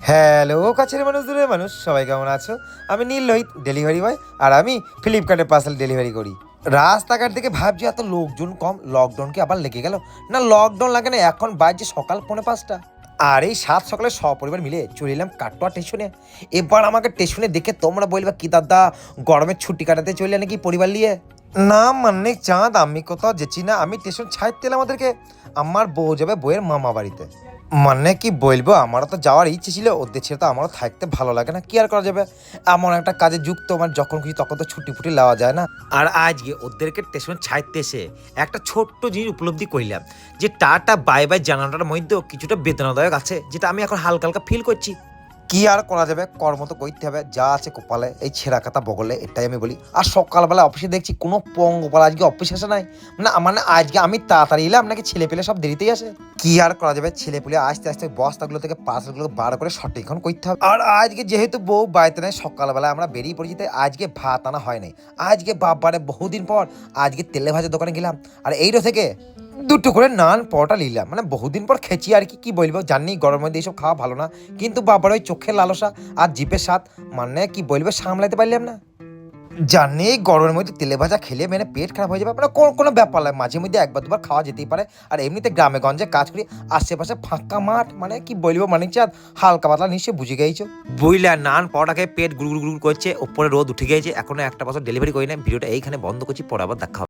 Hello কাছের মানুষ দূরের মানুষ সবাই কেমন আছো? আমি নীল লোহিত, ডেলিভারি বয়। আর আমি ফ্লিপকার্টে পার্সেল ডেলিভারি করি। রাস্তাঘাট থেকে ভাবছি এত লোকজন কম, লকডাউন কি আবার লেগে গেল? না, লকডাউন লাগে না, এখন বাজছে সকাল 4:45। আর এই সাত সকালে সপরিবার মিলে চলে এলাম কাটোয়া স্টেশনে। এবার আমাকে স্টেশনে দেখে তোমরা বলবা কি দাদা, গরমের ছুটি কাটাতে চলে নাকি পরিবার নিয়ে? না মানে চাঁদ, আমি কোথাও যেছি না, আমি স্টেশন ছাড়তে এলাম আমাদেরকে। আমার বউ যাবে বউয়ের মামা বাড়িতে। মানে কি বলবো, আমারও তো যাওয়ার ইচ্ছে ছিল, ওদের ছেড়ে তো আমারও থাকতে ভালো লাগে না, কি আর করা যাবে। এমন একটা কাজে যুক্ত, আমার যখন খুশি তখন তো ছুটি ফুটি লওয়া যায় না। আর আজকে ওদেরকে স্টেশন ছাড়তে এসে একটা ছোট্ট জিনিস উপলব্ধি করলাম, যে টাটা বাই বাই জানানোটার মধ্যেও কিছুটা বেদনাদায়ক আছে, যেটা আমি এখন হালকা হালকা ফিল করছি। কি আর করা যাবে, কর্ম তো করতে হবে, যা আছে কপালে এই ছেঁড়া কাতা বগলে, এটাই আমি বলি। আর সকালবেলা অফিসে দেখছি কোনো পঙ্গপাল আজকে অফিস আসে নাই। মানে আজকে আমি তাড়াতাড়ি এলাম নাকি ছেলে পেলে সব দেরিতেই আসে? কি আর করা যাবে, ছেলে পেলে আস্তে আস্তে বস্তাগুলো থেকে পার্সেলগুলো বার করে সঠিকক্ষণ করতে হবে। আর আজকে যেহেতু বউ বাড়িতে নেই, সকালবেলা আমরা বেরিয়ে পড়েছি, তাই আজকে ভাত আনা হয় নাই। আজকে বাবারে বহুদিন পর আজকে তেলে ভাজার দোকানে গেলাম, আর এইটা থেকে দুটো করে নান পরোটা নিলাম। মানে বহুদিন পর খেয়েছি আর কি, কি বলবো, জানি গরমের মধ্যে এইসব খাওয়া ভালো না, কিন্তু বাবার ওই চোখের লালসা আর জিভের স্বাদ, মানে কি বলবো, সামলাতে পারলাম না। জানি গরমের মধ্যে তেলে ভাজা খেলে মানে পেট খারাপ হয়ে যাবে, মানে কোনো ব্যাপার নয়, মাঝে মধ্যে একবার দুবার খাওয়া যেতেই পারে। আর এমনিতে গ্রামে গঞ্জে কাজ করি, আশেপাশে ফাঁকা মাঠ, মানে কি বলবো, মানে চাঁদ হালকা পাতলা নিশ্চয় বুঝে গেছো। বুঝলে, নান পরোটাকে পেট গুড় গুড় করছে, ওপরে রোদ উঠে গেছে, এখনো একটা বছর ডেলিভারি করি না। ভিডিওটা এইখানে বন্ধ করছি, পরে আবার দেখা হবে।